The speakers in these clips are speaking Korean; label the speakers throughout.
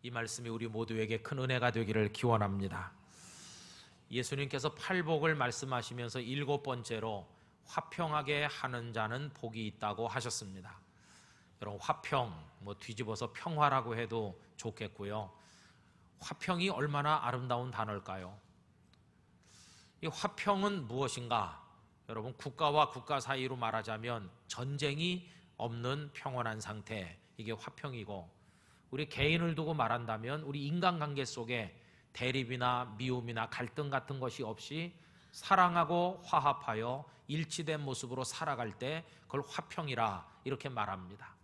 Speaker 1: 이 말씀이 우리 모두에게 큰 은혜가 되기를 기원합니다. 예수님께서 팔복을 말씀하시면서 7번째로 화평하게 하는 자는 복이 있다고 하셨습니다. 여러분, 화평, 뒤집어서 평화라고 해도 좋겠고요. 화평이 얼마나 아름다운 단어일까요? 이 화평은 무엇인가? 여러분, 국가와 국가 사이로 말하자면 전쟁이 없는 평온한 상태, 이게 화평이고, 우리 개인을 두고 말한다면 우리 인간관계 속에 대립이나 미움이나 갈등 같은 것이 없이 사랑하고 화합하여 일치된 모습으로 살아갈 때 그걸 화평이라 이렇게 말합니다.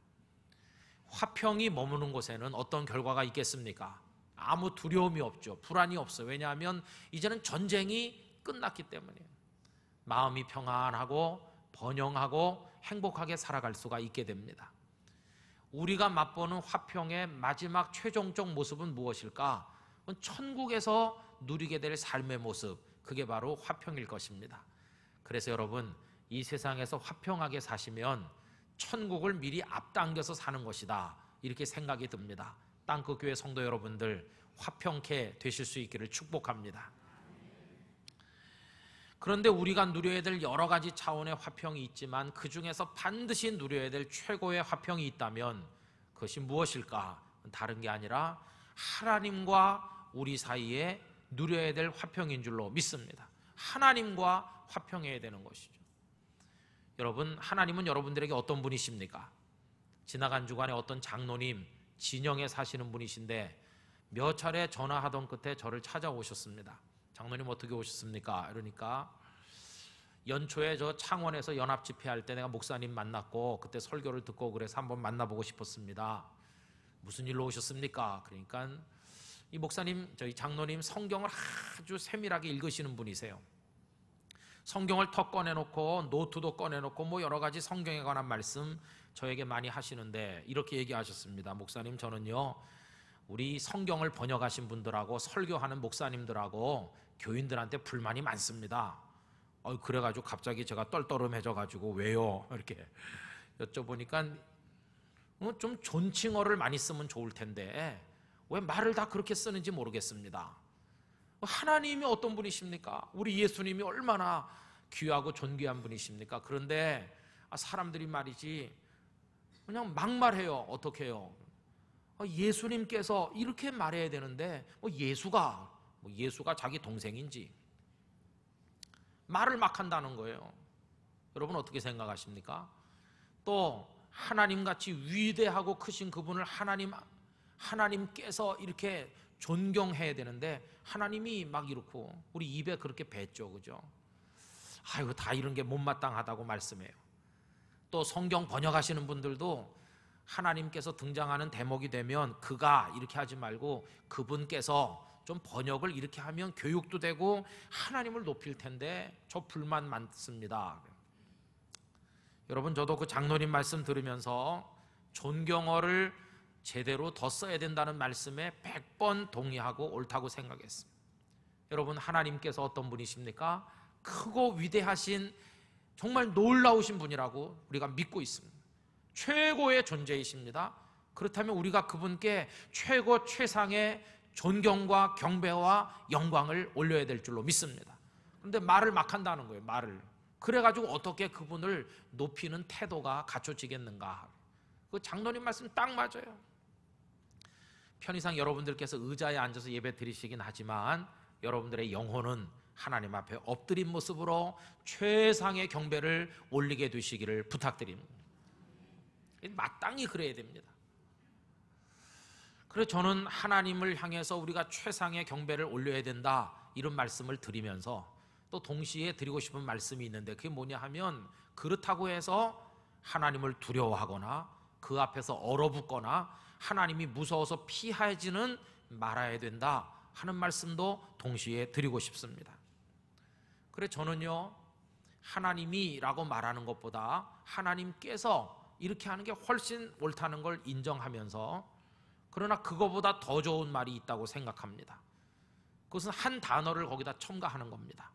Speaker 1: 화평이 머무는 곳에는 어떤 결과가 있겠습니까? 아무 두려움이 없죠. 불안이 없어요. 왜냐하면 이제는 전쟁이 끝났기 때문이에요. 마음이 평안하고 번영하고 행복하게 살아갈 수가 있게 됩니다. 우리가 맛보는 화평의 마지막 최종적 모습은 무엇일까? 천국에서 누리게 될 삶의 모습, 그게 바로 화평일 것입니다. 그래서 여러분, 이 세상에서 화평하게 사시면 천국을 미리 앞당겨서 사는 것이다, 이렇게 생각이 듭니다. 땅끝교회 성도 여러분들, 화평케 되실 수 있기를 축복합니다. 그런데 우리가 누려야 될 여러 가지 차원의 화평이 있지만 그 중에서 반드시 누려야 될 최고의 화평이 있다면 그것이 무엇일까? 다른 게 아니라 하나님과 우리 사이에 누려야 될 화평인 줄로 믿습니다. 하나님과 화평해야 되는 것이죠. 여러분, 하나님은 여러분들에게 어떤 분이십니까? 지나간 주간에 어떤 장로님, 진영에 사시는 분이신데 몇 차례 전화하던 끝에 저를 찾아오셨습니다. 장로님 어떻게 오셨습니까? 그러니까 연초에 저 창원에서 연합 집회할 때 내가 목사님 만났고 그때 설교를 듣고 그래서 한번 만나보고 싶었습니다. 무슨 일로 오셨습니까? 그러니까 이 목사님, 저희 장로님 성경을 아주 세밀하게 읽으시는 분이세요. 성경을 턱 꺼내놓고 노트도 꺼내놓고 여러 가지 성경에 관한 말씀 저에게 많이 하시는데 이렇게 얘기하셨습니다. 목사님, 저는요 우리 성경을 번역하신 분들하고 설교하는 목사님들하고 교인들한테 불만이 많습니다. 그래가지고 갑자기 제가 떨떠름해져가지고 왜요? 이렇게 여쭤보니까 좀 존칭어를 많이 쓰면 좋을 텐데 왜 말을 다 그렇게 쓰는지 모르겠습니다. 하나님이 어떤 분이십니까? 우리 예수님이 얼마나 귀하고 존귀한 분이십니까? 그런데 사람들이 말이지 그냥 막말해요. 어떻게 해요? 예수님께서 이렇게 말해야 되는데 예수가 자기 동생인지 말을 막 한다는 거예요. 여러분 어떻게 생각하십니까? 또 하나님같이 위대하고 크신 그분을 하나님께서 이렇게 존경해야 되는데 하나님이 막 이렇고 우리 입에 그렇게 뱉죠, 그죠? 아이고, 다 이런 게 못마땅하다고 말씀해요. 또 성경 번역하시는 분들도 하나님께서 등장하는 대목이 되면 그가 이렇게 하지 말고 그분께서 좀 번역을 이렇게 하면 교육도 되고 하나님을 높일 텐데 저 불만 많습니다. 여러분, 저도 그 장로님 말씀 들으면서 존경어를 제대로 더 써야 된다는 말씀에 100번 동의하고 옳다고 생각했습니다. 여러분, 하나님께서 어떤 분이십니까? 크고 위대하신 정말 놀라우신 분이라고 우리가 믿고 있습니다. 최고의 존재이십니다. 그렇다면 우리가 그분께 최고 최상의 존경과 경배와 영광을 올려야 될 줄로 믿습니다. 그런데 말을 막 한다는 거예요. 말을. 그래가지고 어떻게 그분을 높이는 태도가 갖춰지겠는가? 그 장로님 말씀 딱 맞아요. 편의상 여러분들께서 의자에 앉아서 예배 드리시긴 하지만 여러분들의 영혼은 하나님 앞에 엎드린 모습으로 최상의 경배를 올리게 되시기를 부탁드립니다. 마땅히 그래야 됩니다. 그래서 저는 하나님을 향해서 우리가 최상의 경배를 올려야 된다, 이런 말씀을 드리면서 또 동시에 드리고 싶은 말씀이 있는데 그게 뭐냐 하면, 그렇다고 해서 하나님을 두려워하거나 그 앞에서 얼어붙거나 하나님이 무서워서 피하지는 말아야 된다 하는 말씀도 동시에 드리고 싶습니다. 그래, 저는요 하나님이라고 말하는 것보다 하나님께서 이렇게 하는 게 훨씬 옳다는 걸 인정하면서, 그러나 그거보다 더 좋은 말이 있다고 생각합니다. 그것은 한 단어를 거기다 첨가하는 겁니다.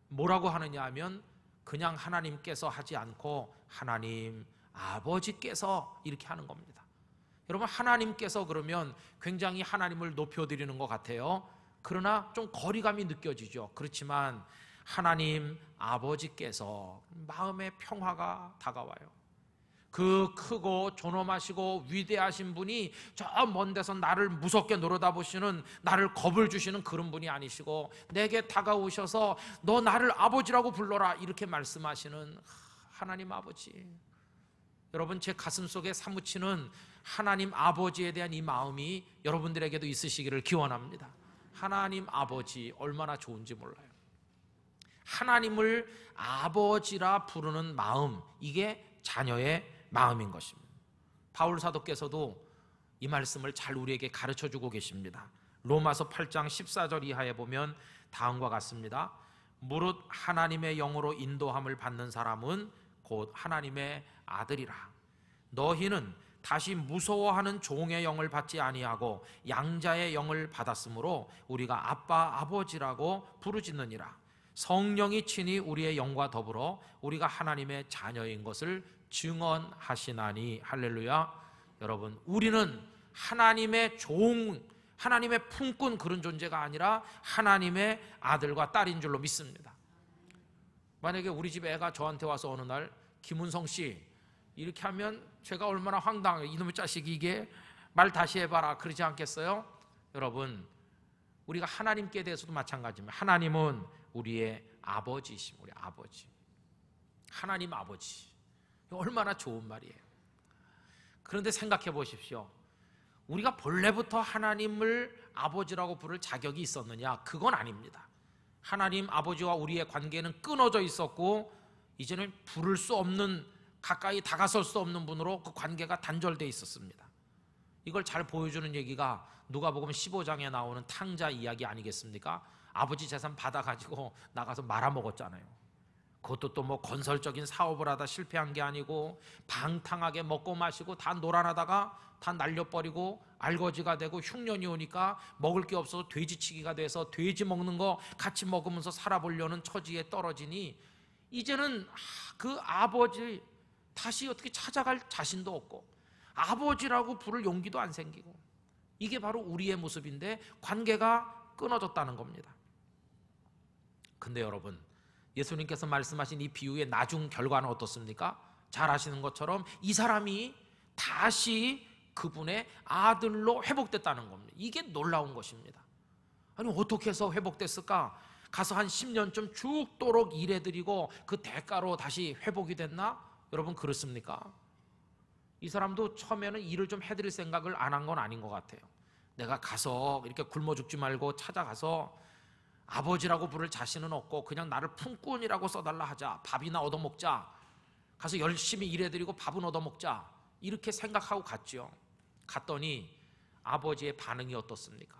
Speaker 1: 뭐라고 하느냐 하면 그냥 하나님께서 하지 않고 하나님 아버지께서 이렇게 하는 겁니다. 여러분, 하나님께서 그러면 굉장히 하나님을 높여드리는 것 같아요. 그러나 좀 거리감이 느껴지죠. 그렇지만 하나님 아버지께서 마음의 평화가 다가와요. 그 크고 존엄하시고 위대하신 분이 저 먼 데서 나를 무섭게 노려다보시는, 나를 겁을 주시는 그런 분이 아니시고, 내게 다가오셔서 너 나를 아버지라고 불러라 이렇게 말씀하시는 하나님 아버지. 여러분, 제 가슴 속에 사무치는 하나님 아버지에 대한 이 마음이 여러분들에게도 있으시기를 기원합니다. 하나님 아버지 얼마나 좋은지 몰라요. 하나님을 아버지라 부르는 마음, 이게 자녀의 마음인 것입니다. 바울 사도께서도 이 말씀을 잘 우리에게 가르쳐주고 계십니다. 로마서 8장 14절 이하에 보면 다음과 같습니다. 무릇 하나님의 영으로 인도함을 받는 사람은 곧 하나님의 아들이라. 너희는 다시 무서워하는 종의 영을 받지 아니하고 양자의 영을 받았으므로 우리가 아빠 아버지라고 부르짖느니라. 성령이 친히 우리의 영과 더불어 우리가 하나님의 자녀인 것을 증언하시나니. 할렐루야. 여러분, 우리는 하나님의 종, 하나님의 품꾼 그런 존재가 아니라 하나님의 아들과 딸인 줄로 믿습니다. 만약에 우리 집 애가 저한테 와서 어느 날 김은성 씨 이렇게 하면 제가 얼마나 황당해요. 이놈의 자식이 이게 말 다시 해봐라 그러지 않겠어요? 여러분, 우리가 하나님께 대해서도 마찬가지입니다. 하나님은 우리의 아버지이십니다. 우리 아버지, 하나님 아버지, 얼마나 좋은 말이에요. 그런데 생각해 보십시오. 우리가 본래부터 하나님을 아버지라고 부를 자격이 있었느냐? 그건 아닙니다. 하나님 아버지와 우리의 관계는 끊어져 있었고 이제는 부를 수 없는, 가까이 다가설 수 없는 분으로 그 관계가 단절되어 있었습니다. 이걸 잘 보여주는 얘기가 누가복음 15장에 나오는 탕자 이야기 아니겠습니까? 아버지 재산 받아가지고 나가서 말아먹었잖아요. 그것도 또 뭐 건설적인 사업을 하다 실패한 게 아니고 방탕하게 먹고 마시고 다 놀아나다가 다 날려버리고 알거지가 되고 흉년이 오니까 먹을 게 없어서 돼지치기가 돼서 돼지 먹는 거 같이 먹으면서 살아보려는 처지에 떨어지니 이제는 그 아버지 다시 어떻게 찾아갈 자신도 없고 아버지라고 부를 용기도 안 생기고, 이게 바로 우리의 모습인데 관계가 끊어졌다는 겁니다. 근데 여러분, 예수님께서 말씀하신 이 비유의 나중 결과는 어떻습니까? 잘 아시는 것처럼 이 사람이 다시 그분의 아들로 회복됐다는 겁니다. 이게 놀라운 것입니다. 아니, 어떻게 해서 회복됐을까? 가서 한 10년쯤 죽도록 일해드리고 그 대가로 다시 회복이 됐나? 여러분, 그렇습니까? 이 사람도 처음에는 일을 좀 해드릴 생각을 안 한 건 아닌 것 같아요. 내가 가서 이렇게 굶어 죽지 말고 찾아가서 아버지라고 부를 자신은 없고 그냥 나를 품꾼이라고 써달라 하자, 밥이나 얻어먹자, 가서 열심히 일해드리고 밥은 얻어먹자, 이렇게 생각하고 갔죠. 갔더니 아버지의 반응이 어떻습니까?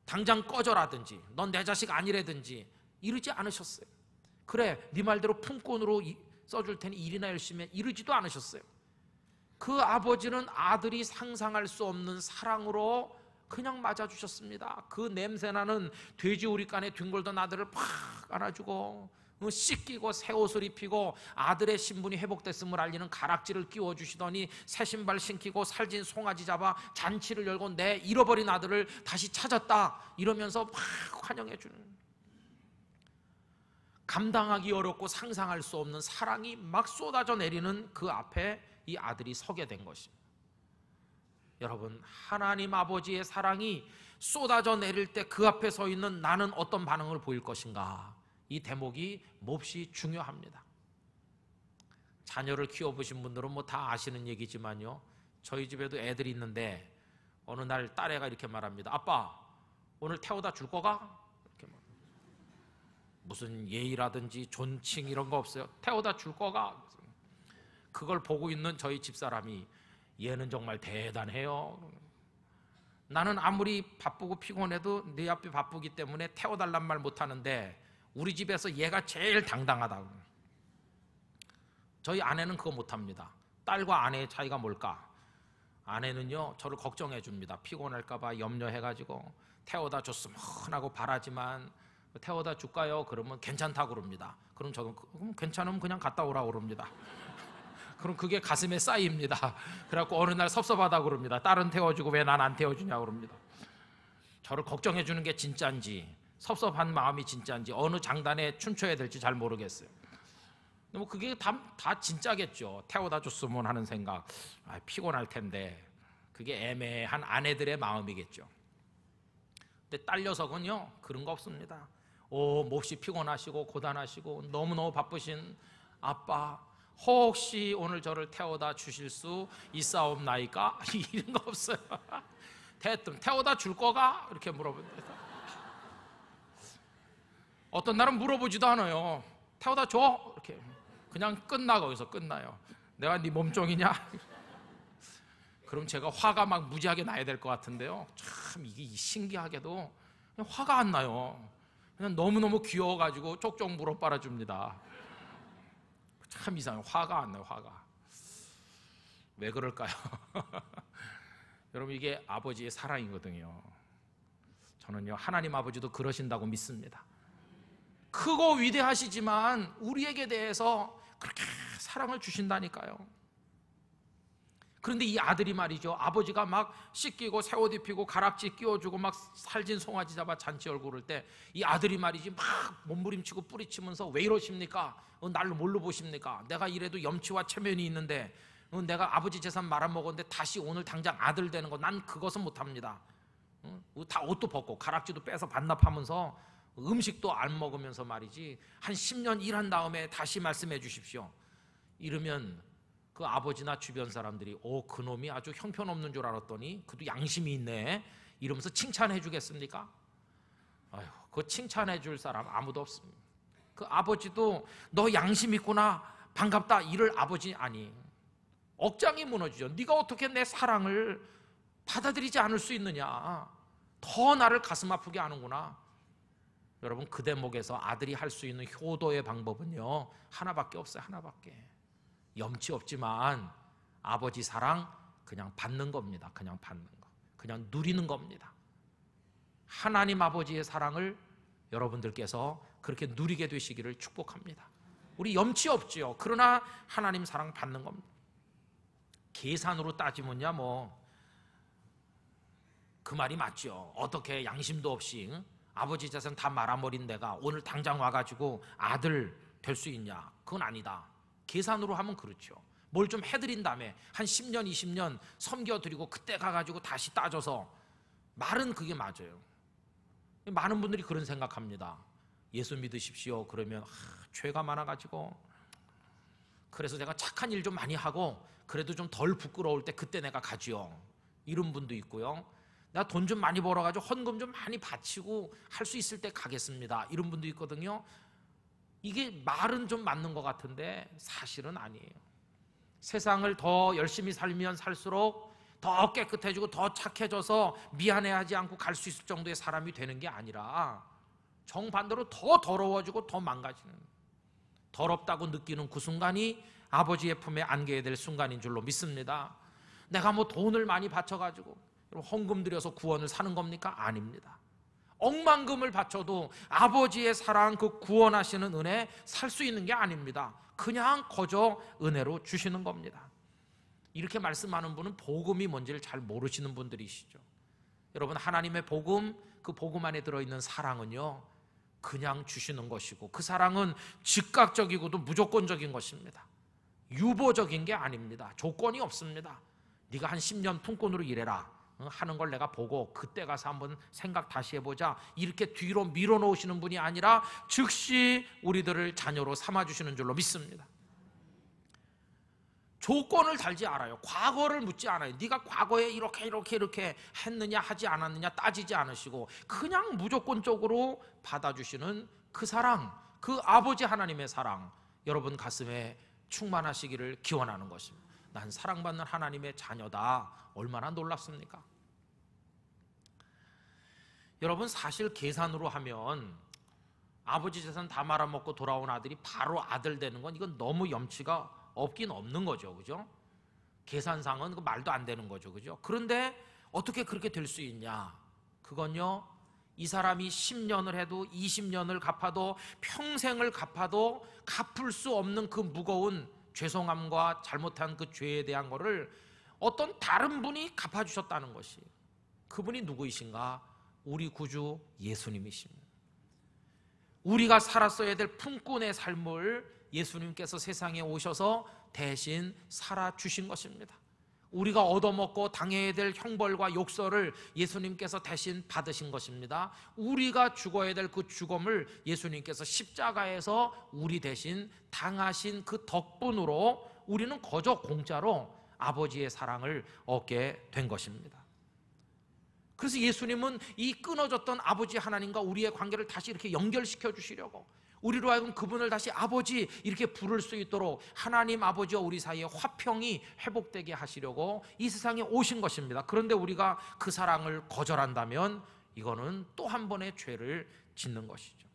Speaker 1: 당장 꺼져라든지 넌 내 자식 아니라든지 이러지 않으셨어요. 그래, 네 말대로 품꾼으로 써줄 테니 일이나 열심히 해, 이러지도 않으셨어요. 그 아버지는 아들이 상상할 수 없는 사랑으로 그냥 맞아주셨습니다. 그 냄새나는 돼지우리간에 뒹굴던 아들을 팍 안아주고 씻기고 새 옷을 입히고 아들의 신분이 회복됐음을 알리는 가락지를 끼워주시더니 새 신발 신기고 살진 송아지 잡아 잔치를 열고 내 잃어버린 아들을 다시 찾았다 이러면서 막 환영해주는, 감당하기 어렵고 상상할 수 없는 사랑이 막 쏟아져 내리는 그 앞에 이 아들이 서게 된 것입니다. 여러분, 하나님 아버지의 사랑이 쏟아져 내릴 때 그 앞에 서 있는 나는 어떤 반응을 보일 것인가? 이 대목이 몹시 중요합니다. 자녀를 키워보신 분들은 뭐 다 아시는 얘기지만요, 저희 집에도 애들이 있는데 어느 날 딸애가 이렇게 말합니다. 아빠, 오늘 태워다 줄 거가? 이렇게 말합니다. 무슨 예의라든지 존칭 이런 거 없어요. 태워다 줄 거가? 그걸 보고 있는 저희 집사람이 얘는 정말 대단해요. 나는 아무리 바쁘고 피곤해도 네 앞에 바쁘기 때문에 태워달란 말 못하는데 우리 집에서 얘가 제일 당당하다고. 저희 아내는 그거 못합니다. 딸과 아내의 차이가 뭘까? 아내는요, 저를 걱정해 줍니다. 피곤할까봐 염려해가지고 태워다 줬으면 하고 바라지만 태워다 줄까요? 그러면 괜찮다고 그럽니다. 그럼 저는 그럼 괜찮으면 그냥 갔다 오라고 그럽니다. 그럼 그게 가슴에 쌓입니다. 그래갖고 어느 날 섭섭하다고 그럽니다. 딸은 태워주고 왜 난 안 태워주냐고 그럽니다. 저를 걱정해 주는 게 진짜인지 섭섭한 마음이 진짜인지 어느 장단에 춤춰야 될지 잘 모르겠어요. 뭐 그게 다 진짜겠죠. 태워다 줬으면 하는 생각. 피곤할 텐데. 그게 애매한 아내들의 마음이겠죠. 근데 딸 녀석은요 그런 거 없습니다. 몹시 피곤하시고 고단하시고 너무너무 바쁘신 아빠, 혹시 오늘 저를 태워다 주실 수 있사옵나이까? 이런 거 없어요. 대뜸 태워다 줄 거가? 이렇게 물어봅니다. 어떤 날은 물어보지도 않아요. 태워다 줘? 이렇게 그냥 거기서 끝나요. 내가 네 몸종이냐? 그럼 제가 화가 막 무지하게 나야 될 것 같은데요. 참 이게 신기하게도 그냥 화가 안 나요. 그냥 너무너무 귀여워가지고 쪽쪽 물어 빨아줍니다. 참 이상해요. 화가 안 나요. 화가. 왜 그럴까요? 여러분 이게 아버지의 사랑이거든요. 저는요 하나님 아버지도 그러신다고 믿습니다. 크고 위대하시지만 우리에게 대해서 그렇게 사랑을 주신다니까요. 그런데 이 아들이 말이죠, 아버지가 막 씻기고 새 옷 입히고 가락지 끼워주고 막 살진 송아지 잡아 잔치 열고 그럴 때 이 아들이 말이지 막 몸부림치고 뿌리치면서 왜 이러십니까? 날로 뭘로 보십니까? 내가 이래도 염치와 체면이 있는데 내가 아버지 재산 말아먹었는데 다시 오늘 당장 아들 되는 거 난 그것은 못합니다. 다 옷도 벗고 가락지도 빼서 반납하면서 음식도 안 먹으면서 말이지 한 10년 일한 다음에 다시 말씀해 주십시오. 이러면 그 아버지나 주변 사람들이 그놈이 아주 형편없는 줄 알았더니 그도 양심이 있네 이러면서 칭찬해 주겠습니까? 아휴, 그 칭찬해 줄 사람 아무도 없습니다. 그 아버지도 너 양심 있구나 반갑다 이럴 아버지 아니. 억장이 무너지죠. 네가 어떻게 내 사랑을 받아들이지 않을 수 있느냐. 더 나를 가슴 아프게 하는구나. 여러분 그 대목에서 아들이 할 수 있는 효도의 방법은요 하나밖에 없어요. 하나밖에. 염치 없지만 아버지 사랑 그냥 받는 겁니다. 그냥 받는 거. 그냥 누리는 겁니다. 하나님 아버지의 사랑을 여러분들께서 그렇게 누리게 되시기를 축복합니다. 우리 염치 없지요. 그러나 하나님 사랑 받는 겁니다. 계산으로 따지면야 뭐 그 말이 맞죠. 어떻게 양심도 없이 아버지 재산 다 말아버린 내가 오늘 당장 와가지고 아들 될 수 있냐? 그건 아니다. 계산으로 하면 그렇죠. 뭘 좀 해드린 다음에 한 10년 20년 섬겨드리고 그때 가가지고 다시 따져서 말은 그게 맞아요. 많은 분들이 그런 생각합니다. 예수 믿으십시오. 그러면 죄가 많아가지고 그래서 제가 착한 일 좀 많이 하고 그래도 좀 덜 부끄러울 때 그때 내가 가지요. 이런 분도 있고요. 내가 돈 좀 많이 벌어가지고 헌금 좀 많이 바치고 할 수 있을 때 가겠습니다. 이런 분도 있거든요. 이게 말은 좀 맞는 것 같은데 사실은 아니에요. 세상을 더 열심히 살면 살수록 더 깨끗해지고 더 착해져서 미안해하지 않고 갈 수 있을 정도의 사람이 되는 게 아니라 정반대로 더 더러워지고 더 망가지는, 더럽다고 느끼는 그 순간이 아버지의 품에 안겨야 될 순간인 줄로 믿습니다. 내가 뭐 돈을 많이 바쳐가지고 헌금 들여서 구원을 사는 겁니까? 아닙니다. 억만금을 바쳐도 아버지의 사랑, 그 구원하시는 은혜 살 수 있는 게 아닙니다. 그냥 거저 은혜로 주시는 겁니다. 이렇게 말씀하는 분은 복음이 뭔지를 잘 모르시는 분들이시죠. 여러분 하나님의 복음, 그 복음 안에 들어있는 사랑은요 그냥 주시는 것이고 그 사랑은 즉각적이고도 무조건적인 것입니다. 유보적인 게 아닙니다. 조건이 없습니다. 네가 한 10년 품꾼으로 일해라 하는 걸 내가 보고 그때 가서 한번 생각 다시 해보자 이렇게 뒤로 밀어놓으시는 분이 아니라 즉시 우리들을 자녀로 삼아주시는 줄로 믿습니다. 조건을 달지 않아요. 과거를 묻지 않아요. 네가 과거에 이렇게 했느냐 하지 않았느냐 따지지 않으시고 그냥 무조건적으로 받아주시는 그 사랑, 그 아버지 하나님의 사랑 여러분 가슴에 충만하시기를 기원하는 것입니다. 난 사랑받는 하나님의 자녀다. 얼마나 놀랍습니까? 여러분 사실 계산으로 하면 아버지 재산 다 말아먹고 돌아온 아들이 바로 아들 되는 건 이건 너무 염치가 없긴 없는 거죠. 그죠? 계산상은 그 말도 안 되는 거죠. 그죠? 그런데 어떻게 그렇게 될 수 있냐? 그건요, 이 사람이 10년을 해도 20년을 갚아도 평생을 갚아도 갚을 수 없는 그 무거운 죄송함과 잘못한 그 죄에 대한 거를 어떤 다른 분이 갚아주셨다는 것이, 그분이 누구이신가? 우리 구주 예수님이십니다. 우리가 살았어야 될 품꾼의 삶을 예수님께서 세상에 오셔서 대신 살아주신 것입니다. 우리가 얻어먹고 당해야 될 형벌과 욕설을 예수님께서 대신 받으신 것입니다. 우리가 죽어야 될 그 죽음을 예수님께서 십자가에서 우리 대신 당하신 그 덕분으로 우리는 거저 공짜로 아버지의 사랑을 얻게 된 것입니다. 그래서 예수님은 이 끊어졌던 아버지 하나님과 우리의 관계를 다시 이렇게 연결시켜 주시려고, 우리로 하여금 그분을 다시 아버지 이렇게 부를 수 있도록 하나님 아버지와 우리 사이에 화평이 회복되게 하시려고 이 세상에 오신 것입니다. 그런데 우리가 그 사랑을 거절한다면 이거는 또 한 번의 죄를 짓는 것이죠.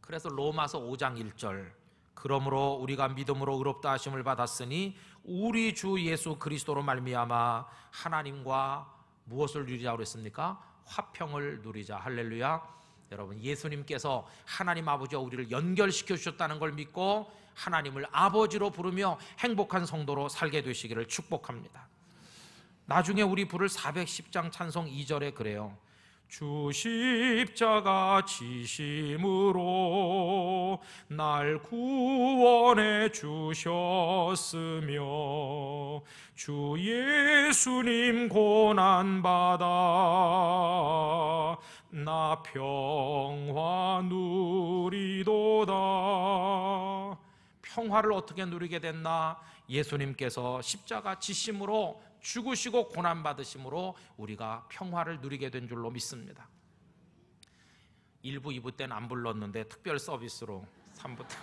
Speaker 1: 그래서 로마서 5장 1절, 그러므로 우리가 믿음으로 의롭다 하심을 받았으니 우리 주 예수 그리스도로 말미암아 하나님과 무엇을 누리자고 그랬습니까? 화평을 누리자. 할렐루야. 여러분, 예수님께서 하나님 아버지와 우리를 연결시켜 주셨다는 걸 믿고 하나님을 아버지로 부르며 행복한 성도로 살게 되시기를 축복합니다. 나중에 우리 부를 410장 찬송 2절에 그래요. 주 십자가 지심으로 날 구원해 주셨으며 주 예수님 고난받아 나 평화 누리도다. 평화를 어떻게 누리게 됐나? 예수님께서 십자가 지심으로 죽으시고 고난받으심으로 우리가 평화를 누리게 된 줄로 믿습니다. 1부, 2부 때는 안 불렀는데 특별 서비스로 3부 때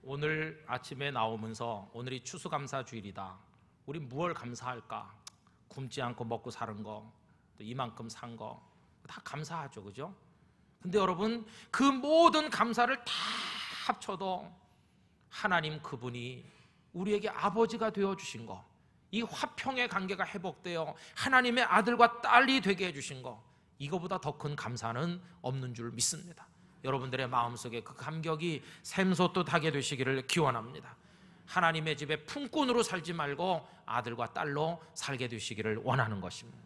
Speaker 1: 오늘 아침에 나오면서 오늘이 추수감사주일이다. 우리 무엇을 감사할까? 굶지 않고 먹고 사는 거, 또 이만큼 산 거 다 감사하죠, 그죠? 근데 여러분, 그 모든 감사를 다 합쳐도 하나님 그분이 우리에게 아버지가 되어주신 거, 이 화평의 관계가 회복되어 하나님의 아들과 딸이 되게 해주신 거, 이거보다 더 큰 감사는 없는 줄 믿습니다. 여러분들의 마음속에 그 감격이 샘솟듯하게 되시기를 기원합니다. 하나님의 집에 품꾼으로 살지 말고 아들과 딸로 살게 되시기를 원하는 것입니다.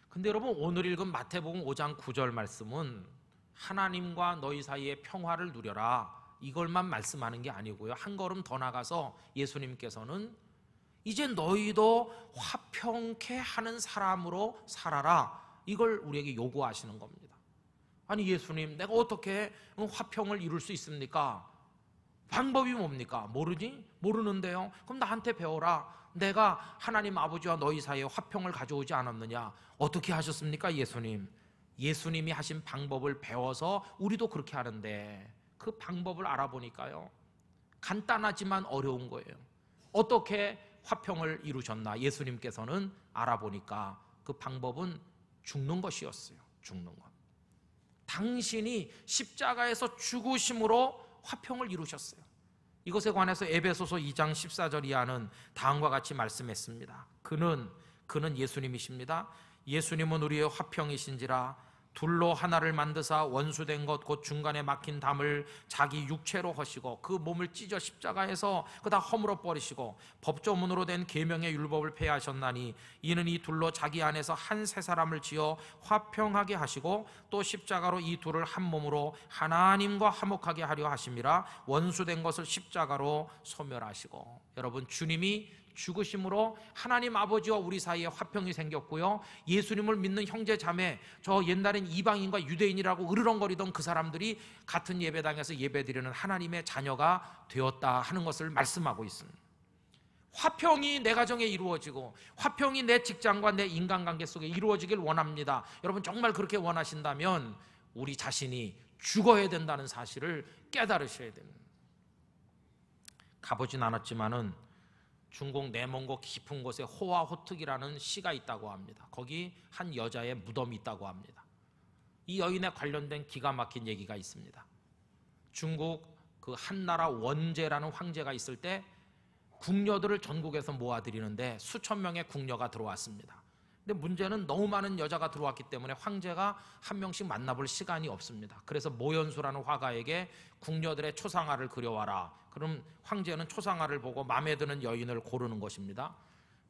Speaker 1: 근데 여러분, 오늘 읽은 마태복음 5장 9절 말씀은 하나님과 너희 사이에 평화를 누려라, 이걸만 말씀하는 게 아니고요, 한 걸음 더 나가서 예수님께서는 이제 너희도 화평케 하는 사람으로 살아라, 이걸 우리에게 요구하시는 겁니다. 아니 예수님, 내가 어떻게 화평을 이룰 수 있습니까? 방법이 뭡니까? 모르지? 모르는데요. 그럼 나한테 배워라. 내가 하나님 아버지와 너희 사이에 화평을 가져오지 않았느냐? 어떻게 하셨습니까? 예수님이 하신 방법을 배워서 우리도 그렇게 하는데, 그 방법을 알아보니까요, 간단하지만 어려운 거예요. 어떻게 화평을 이루셨나? 예수님께서는 알아보니까 그 방법은 죽는 것이었어요. 죽는 것. 당신이 십자가에서 죽으심으로 화평을 이루셨어요. 이것에 관해서 에베소서 2장 14절 이하는 다음과 같이 말씀했습니다. 그는 예수님이십니다. 예수님은 우리의 화평이신지라 둘로 하나를 만드사 원수된 것 곧 중간에 막힌 담을 자기 육체로 허시고 그 몸을 찢어 십자가에서 그다 허물어 버리시고 법조문으로 된 계명의 율법을 폐하셨나니 이는 이 둘로 자기 안에서 한 새 사람을 지어 화평하게 하시고 또 십자가로 이 둘을 한 몸으로 하나님과 화목하게 하려 하심이라 원수된 것을 십자가로 소멸하시고. 여러분, 주님이 죽으심으로 하나님 아버지와 우리 사이에 화평이 생겼고요, 예수님을 믿는 형제 자매, 저 옛날엔 이방인과 유대인이라고 으르렁거리던 그 사람들이 같은 예배당에서 예배드리는 하나님의 자녀가 되었다 하는 것을 말씀하고 있습니다. 화평이 내 가정에 이루어지고 화평이 내 직장과 내 인간관계 속에 이루어지길 원합니다. 여러분, 정말 그렇게 원하신다면 우리 자신이 죽어야 된다는 사실을 깨달으셔야 됩니다. 가보진 않았지만은 중국 내몽고 깊은 곳에 호화호특이라는 시가 있다고 합니다. 거기 한 여자의 무덤이 있다고 합니다. 이 여인에 관련된 기가 막힌 얘기가 있습니다. 중국 그 한나라 원제라는 황제가 있을 때 궁녀들을 전국에서 모아들이는데 수천 명의 궁녀가 들어왔습니다. 근데 문제는 너무 많은 여자가 들어왔기 때문에 황제가 한 명씩 만나볼 시간이 없습니다. 그래서 모연수라는 화가에게 궁녀들의 초상화를 그려와라. 그럼 황제는 초상화를 보고 마음에 드는 여인을 고르는 것입니다.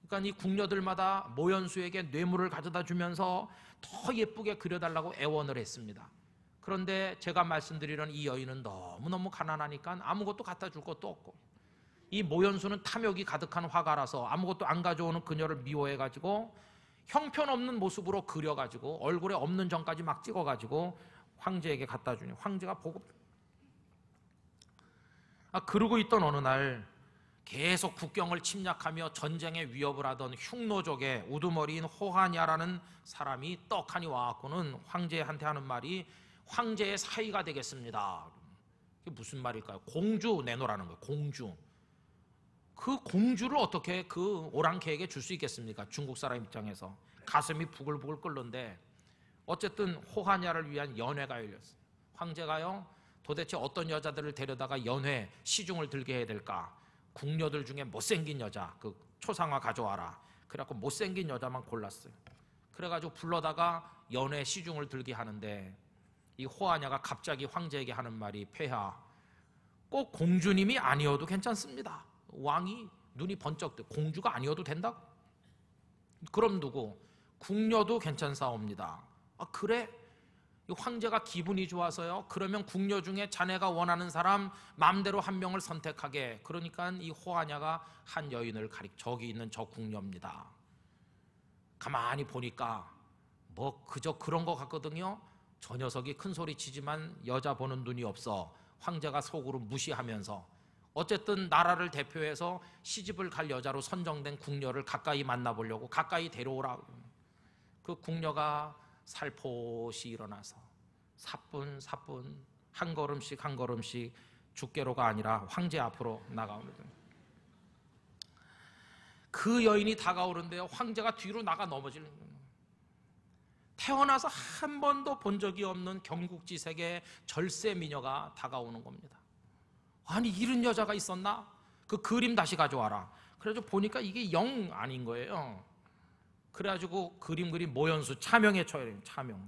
Speaker 1: 그러니까 이 궁녀들마다 모연수에게 뇌물을 가져다 주면서 더 예쁘게 그려달라고 애원을 했습니다. 그런데 제가 말씀드리는 이 여인은 너무너무 가난하니까 아무것도 갖다 줄 것도 없고, 이 모연수는 탐욕이 가득한 화가라서 아무것도 안 가져오는 그녀를 미워해가지고 형편없는 모습으로 그려가지고 얼굴에 없는 점까지 막 찍어가지고 황제에게 갖다 주니, 황제가 보고 그러고 있던 어느 날 계속 국경을 침략하며 전쟁에 위협을 하던 흉노족의 우두머리인 호하냐라는 사람이 떡하니 와갖고는 황제한테 하는 말이 황제의 사위가 되겠습니다. 이게 무슨 말일까요? 공주 내놓으라는 거예요. 공주. 그 공주를 어떻게 그 오랑캐에게 줄 수 있겠습니까? 중국 사람 입장에서 가슴이 부글부글 끓는데, 어쨌든 호하냐를 위한 연회가 열렸어요. 황제가요, 도대체 어떤 여자들을 데려다가 연회 시중을 들게 해야 될까? 궁녀들 중에 못생긴 여자, 그 초상화 가져와라. 그래갖고 못생긴 여자만 골랐어요. 그래가지고 불러다가 연회 시중을 들게 하는데, 이 호하냐가 갑자기 황제에게 하는 말이, 폐하, 꼭 공주님이 아니어도 괜찮습니다. 왕이 눈이 번쩍 뜨고 공주가 아니어도 된다고? 그럼 누구? 궁녀도 괜찮사옵니다. 그래? 이 황제가 기분이 좋아서요, 그러면 궁녀 중에 자네가 원하는 사람 마음대로 한 명을 선택하게. 그러니까 이 호하냐가 한 여인을 저기 있는 저 궁녀입니다. 가만히 보니까 뭐 그저 그런 것 같거든요. 저 녀석이 큰 소리 치지만 여자 보는 눈이 없어. 황제가 속으로 무시하면서 어쨌든 나라를 대표해서 시집을 갈 여자로 선정된 궁녀를 가까이 만나보려고 가까이 데려오라. 그 궁녀가 살포시 일어나서 사뿐사뿐 한 걸음씩 한 걸음씩 죽게로가 아니라 황제 앞으로 나가오는 거예요. 그 여인이 다가오는데요, 황제가 뒤로 나가 넘어지는 거예요. 태어나서 한 번도 본 적이 없는 경국지색의 절세 미녀가 다가오는 겁니다. 아니, 이런 여자가 있었나? 그 그림 다시 가져와라. 그래가지고 보니까 이게 영 아닌 거예요. 그래가지고 그림 모연수 차명에 쳐요. 차명.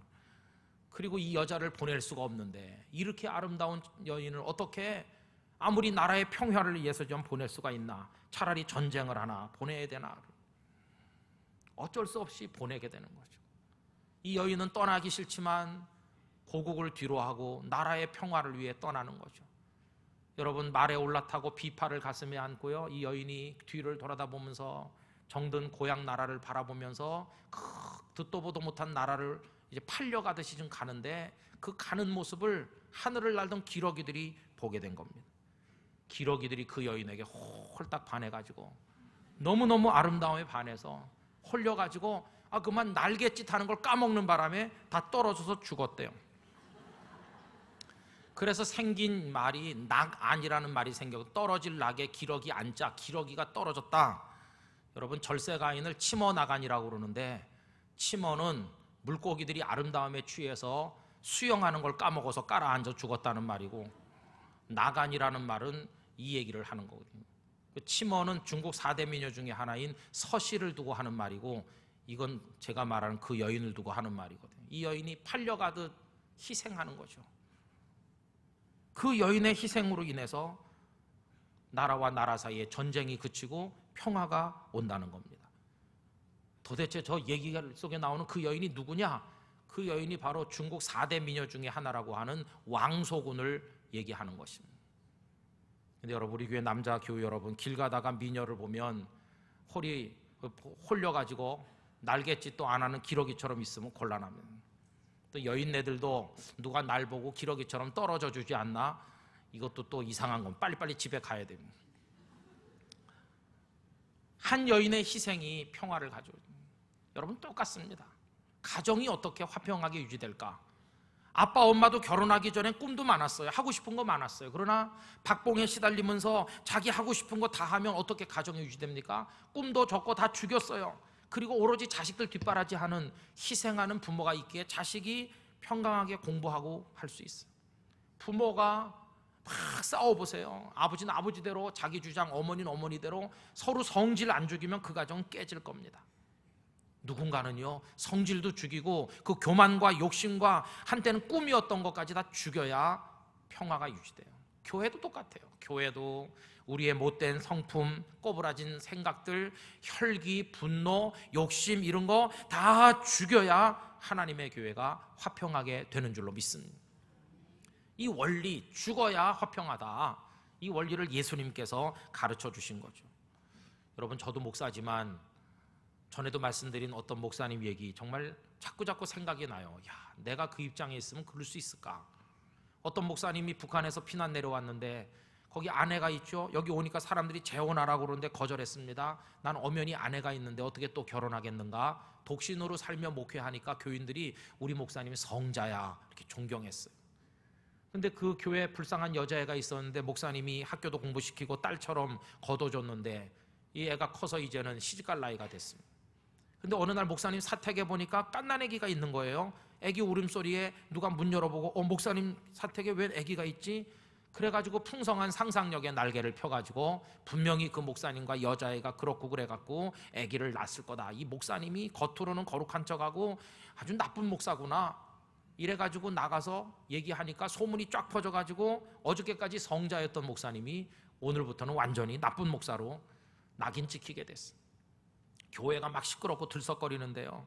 Speaker 1: 그리고 이 여자를 보낼 수가 없는데, 이렇게 아름다운 여인을 어떻게 아무리 나라의 평화를 위해서 좀 보낼 수가 있나? 차라리 전쟁을 하나 보내야 되나? 어쩔 수 없이 보내게 되는 거죠. 이 여인은 떠나기 싫지만 고국을 뒤로하고 나라의 평화를 위해 떠나는 거죠. 여러분, 말에 올라타고 비파를 가슴에 안고요, 이 여인이 뒤를 돌아다보면서 정든 고향 나라를 바라보면서 듣도 보도 못한 나라를 이제 팔려가듯이 좀 가는데, 그 가는 모습을 하늘을 날던 기러기들이 보게 된 겁니다. 기러기들이 그 여인에게 홀딱 반해가지고 너무너무 아름다움에 반해서 홀려가지고 그만 날갯짓 하는 걸 까먹는 바람에 다 떨어져서 죽었대요. 그래서 생긴 말이 낙안이라는 말이 생겨, 떨어질 낙에 기러기 안자, 기러기가 떨어졌다. 여러분, 절세가인을 치머나간이라고 그러는데, 치머는 물고기들이 아름다움에 취해서 수영하는 걸 까먹어서 깔아앉아 죽었다는 말이고, 나간이라는 말은 이 얘기를 하는 거거든요. 치머는 중국 4대 미녀 중에 하나인 서시를 두고 하는 말이고, 이건 제가 말하는 그 여인을 두고 하는 말이거든요. 이 여인이 팔려가듯 희생하는 거죠. 그 여인의 희생으로 인해서 나라와 나라 사이에 전쟁이 그치고 평화가 온다는 겁니다. 도대체 저 얘기 속에 나오는 그 여인이 누구냐? 그 여인이 바로 중국 4대 미녀 중에 하나라고 하는 왕소군을 얘기하는 것입니다. 근데 여러분, 우리 교회 남자 교우 여러분, 길 가다가 미녀를 보면 홀려가지고 날갯짓도 안 하는 기러기처럼 있으면 곤란합니다. 또 여인네들도 누가 날 보고 기러기처럼 떨어져 주지 않나? 이것도 또 이상한 건 빨리빨리 집에 가야 됩니다. 한 여인의 희생이 평화를 가져옵니다. 여러분, 똑같습니다. 가정이 어떻게 화평하게 유지될까? 아빠 엄마도 결혼하기 전에 꿈도 많았어요. 하고 싶은 거 많았어요. 그러나 박봉에 시달리면서 자기 하고 싶은 거 다 하면 어떻게 가정이 유지됩니까? 꿈도 적고 다 죽였어요. 그리고 오로지 자식들 뒷바라지하는, 희생하는 부모가 있기에 자식이 평강하게 공부하고 할 수 있어요. 부모가 막 싸워보세요. 아버지는 아버지대로 자기 주장, 어머니는 어머니대로 서로 성질 안 죽이면 그 가정은 깨질 겁니다. 누군가는요, 성질도 죽이고 그 교만과 욕심과 한때는 꿈이었던 것까지 다 죽여야 평화가 유지돼요. 교회도 똑같아요. 교회도 우리의 못된 성품, 꼬부라진 생각들, 혈기, 분노, 욕심 이런 거 다 죽여야 하나님의 교회가 화평하게 되는 줄로 믿습니다. 이 원리, 죽어야 화평하다, 이 원리를 예수님께서 가르쳐 주신 거죠. 여러분, 저도 목사지만 전에도 말씀드린 어떤 목사님 얘기 정말 자꾸자꾸 생각이 나요. 야, 내가 그 입장에 있으면 그럴 수 있을까? 어떤 목사님이 북한에서 피난 내려왔는데 거기 아내가 있죠. 여기 오니까 사람들이 재혼하라고 그러는데 거절했습니다. 난 엄연히 아내가 있는데 어떻게 또 결혼하겠는가? 독신으로 살며 목회하니까 교인들이 우리 목사님이 성자야 이렇게 존경했어요. 근데 그 교회에 불쌍한 여자애가 있었는데 목사님이 학교도 공부시키고 딸처럼 거둬줬는데 이 애가 커서 이제는 시집갈 나이가 됐습니다. 근데 어느 날 목사님 사택에 보니까 갓난 아기가 있는 거예요. 아기 울음소리에 누가 문 열어보고 목사님 사택에 웬 아기가 있지? 그래가지고 풍성한 상상력의 날개를 펴가지고 분명히 그 목사님과 여자애가 그렇고 그래갖고 아기를 낳았을 거다. 이 목사님이 겉으로는 거룩한 척하고 아주 나쁜 목사구나 이래가지고 나가서 얘기하니까 소문이 쫙 퍼져가지고 어저께까지 성자였던 목사님이 오늘부터는 완전히 나쁜 목사로 낙인 찍히게 됐어. 교회가 막 시끄럽고 들썩거리는데요,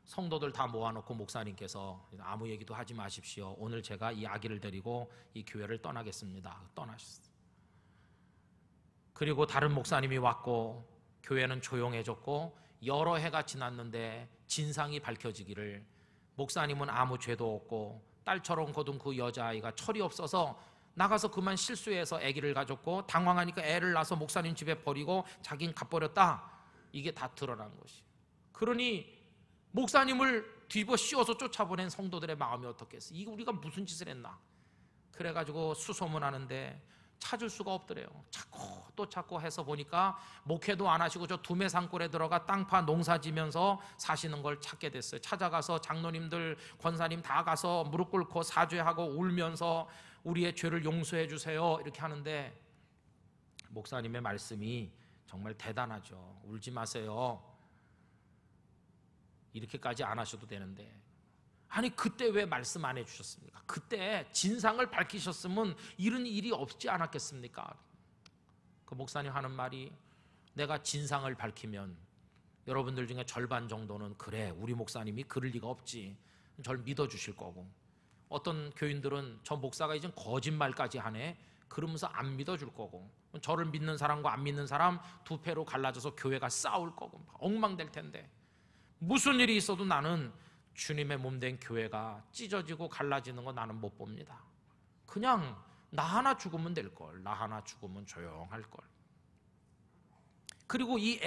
Speaker 1: 성도들 다 모아놓고 목사님께서 아무 얘기도 하지 마십시오. 오늘 제가 이 아기를 데리고 이 교회를 떠나겠습니다. 떠나셨어요. 그리고 다른 목사님이 왔고 교회는 조용해졌고 여러 해가 지났는데 진상이 밝혀지기를 목사님은 아무 죄도 없고 딸처럼 거둔 그 여자아이가 철이 없어서 나가서 그만 실수해서 아기를 가졌고 당황하니까 애를 낳아서 목사님 집에 버리고 자긴 갚버렸다. 이게 다 드러난 것이. 그러니 목사님을 뒤집어 씌워서 쫓아보낸 성도들의 마음이 어떻겠어? 이게 우리가 무슨 짓을 했나? 그래가지고 수소문하는데 찾을 수가 없더래요. 찾고 또 찾고 해서 보니까 목회도 안 하시고 저 두메 산골에 들어가 땅파 농사 지면서 사시는 걸 찾게 됐어요. 찾아가서 장로님들, 권사님 다 가서 무릎 꿇고 사죄하고 울면서 우리의 죄를 용서해 주세요 이렇게 하는데 목사님의 말씀이 정말 대단하죠. 울지 마세요. 이렇게까지 안 하셔도 되는데, 아니 그때 왜 말씀 안 해주셨습니까? 그때 진상을 밝히셨으면 이런 일이 없지 않았겠습니까? 그 목사님 하는 말이, 내가 진상을 밝히면 여러분들 중에 절반 정도는 그래 우리 목사님이 그럴 리가 없지 저를 믿어주실 거고, 어떤 교인들은 저 목사가 이제 거짓말까지 하네 그러면서 안 믿어줄 거고, 저를 믿는 사람과 안 믿는 사람 두 패로 갈라져서 교회가 싸울 거고 엉망될 텐데, 무슨 일이 있어도 나는 주님의 몸된 교회가 찢어지고 갈라지는 거 나는 못 봅니다. 그냥 나 하나 죽으면 될걸. 나 하나 죽으면 조용할걸. 그리고 이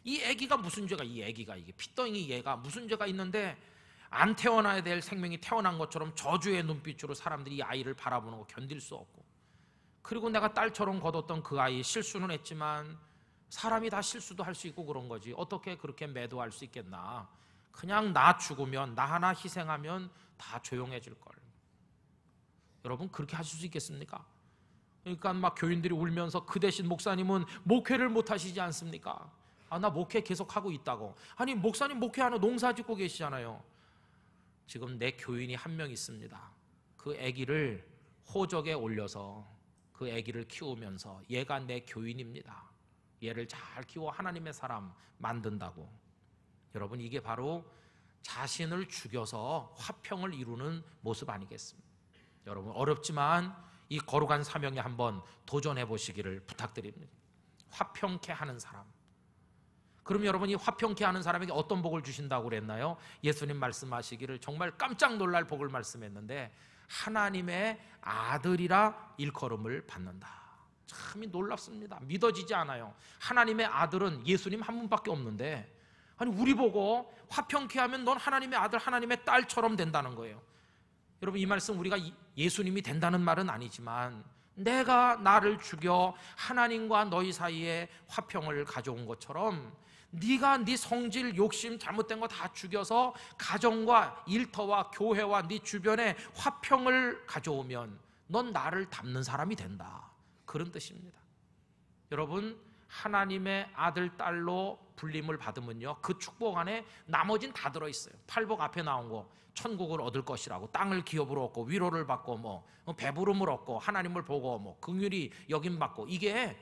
Speaker 1: 애기가 무슨 죄가, 이 애기가 이게 피덩이 얘가 무슨 죄가 있는데 안 태어나야 될 생명이 태어난 것처럼 저주의 눈빛으로 사람들이 이 아이를 바라보는 거 견딜 수 없고, 그리고 내가 딸처럼 거뒀던 그 아이 실수는 했지만 사람이 다 실수도 할 수 있고 그런 거지 어떻게 그렇게 매도할 수 있겠나. 그냥 나 죽으면 나 하나 희생하면 다 조용해질 걸. 여러분 그렇게 하실 수 있겠습니까? 그러니까 막 교인들이 울면서 그 대신 목사님은 목회를 못 하시지 않습니까? 아, 나 목회 계속 하고 있다고. 아니 목사님 목회하는 농사 짓고 계시잖아요. 지금 내 교인이 한 명 있습니다. 그 아기를 호적에 올려서 그 아기를 키우면서 얘가 내 교인입니다. 얘를 잘 키워 하나님의 사람 만든다고. 여러분 이게 바로 자신을 죽여서 화평을 이루는 모습 아니겠습니까? 여러분 어렵지만 이 거룩한 사명에 한번 도전해 보시기를 부탁드립니다. 화평케 하는 사람. 그럼 여러분 이 화평케 하는 사람에게 어떤 복을 주신다고 그랬나요? 예수님 말씀하시기를 정말 깜짝 놀랄 복을 말씀했는데 하나님의 아들이라 일컬음을 받는다. 참 놀랍습니다. 믿어지지 않아요. 하나님의 아들은 예수님 한 분밖에 없는데, 아니 우리 보고 화평케 하면 넌 하나님의 아들 하나님의 딸처럼 된다는 거예요. 여러분 이 말씀 우리가 예수님이 된다는 말은 아니지만 내가 나를 죽여 하나님과 너희 사이에 화평을 가져온 것처럼 네가 네 성질, 욕심, 잘못된 거 다 죽여서 가정과 일터와 교회와 네 주변에 화평을 가져오면 넌 나를 닮는 사람이 된다. 그런 뜻입니다. 여러분 하나님의 아들, 딸로 불림을 받으면요, 그 축복 안에 나머진 다 들어있어요. 팔복 앞에 나온 거, 천국을 얻을 것이라고, 땅을 기업으로 얻고, 위로를 받고, 배부름을 얻고, 하나님을 보고, 긍휼히 여김받고, 이게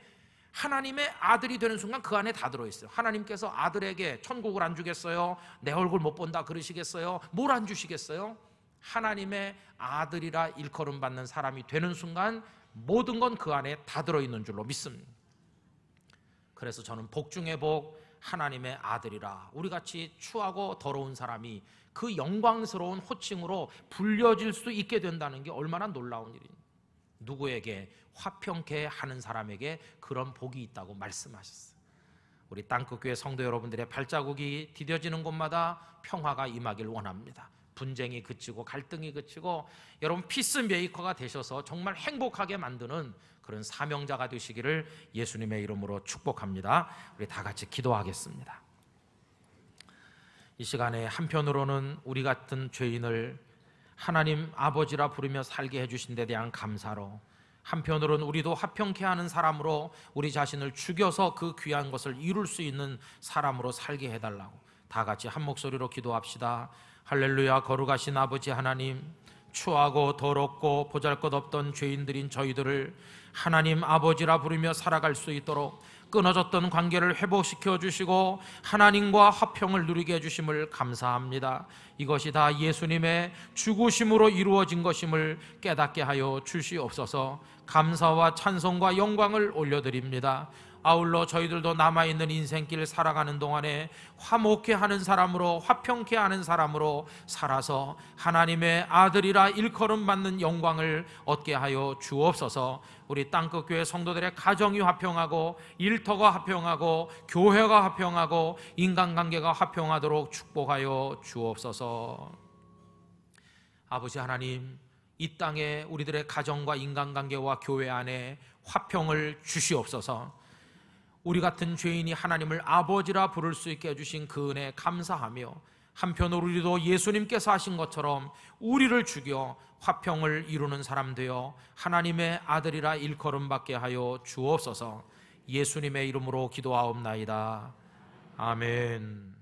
Speaker 1: 하나님의 아들이 되는 순간 그 안에 다 들어있어요. 하나님께서 아들에게 천국을 안 주겠어요? 내 얼굴 못 본다 그러시겠어요? 뭘 안 주시겠어요? 하나님의 아들이라 일컬음 받는 사람이 되는 순간 모든 건 그 안에 다 들어있는 줄로 믿습니다. 그래서 저는 복 중에 복, 하나님의 아들이라, 우리같이 추하고 더러운 사람이 그 영광스러운 호칭으로 불려질 수 있게 된다는 게 얼마나 놀라운 일입니까? 누구에게? 화평케 하는 사람에게 그런 복이 있다고 말씀하셨어요. 우리 땅끝교회 성도 여러분들의 발자국이 디뎌지는 곳마다 평화가 임하길 원합니다. 분쟁이 그치고 갈등이 그치고 여러분 피스메이커가 되셔서 정말 행복하게 만드는 그런 사명자가 되시기를 예수님의 이름으로 축복합니다. 우리 다 같이 기도하겠습니다. 이 시간에 한편으로는 우리 같은 죄인을 하나님 아버지라 부르며 살게 해주신 데 대한 감사로, 한편으로는 우리도 화평케 하는 사람으로 우리 자신을 죽여서 그 귀한 것을 이룰 수 있는 사람으로 살게 해달라고 다 같이 한 목소리로 기도합시다. 할렐루야. 거룩하신 아버지 하나님, 추하고 더럽고 보잘것없던 죄인들인 저희들을 하나님 아버지라 부르며 살아갈 수 있도록 끊어졌던 관계를 회복시켜 주시고 하나님과 화평을 누리게 해주심을 감사합니다. 이것이 다 예수님의 죽으심으로 이루어진 것임을 깨닫게 하여 주시옵소서. 감사와 찬송과 영광을 올려드립니다. 아울러 저희들도 남아있는 인생길 살아가는 동안에 화목케 하는 사람으로, 화평케 하는 사람으로 살아서 하나님의 아들이라 일컬음 받는 영광을 얻게 하여 주옵소서. 우리 땅끝교회 성도들의 가정이 화평하고, 일터가 화평하고, 교회가 화평하고, 인간관계가 화평하도록 축복하여 주옵소서. 아버지 하나님, 이 땅에 우리들의 가정과 인간관계와 교회 안에 화평을 주시옵소서. 우리 같은 죄인이 하나님을 아버지라 부를 수 있게 해주신 그 은혜 감사하며, 한편으로 우리도 예수님께서 하신 것처럼 우리를 죽여 화평을 이루는 사람 되어 하나님의 아들이라 일컬음 받게 하여 주옵소서. 예수님의 이름으로 기도하옵나이다. 아멘.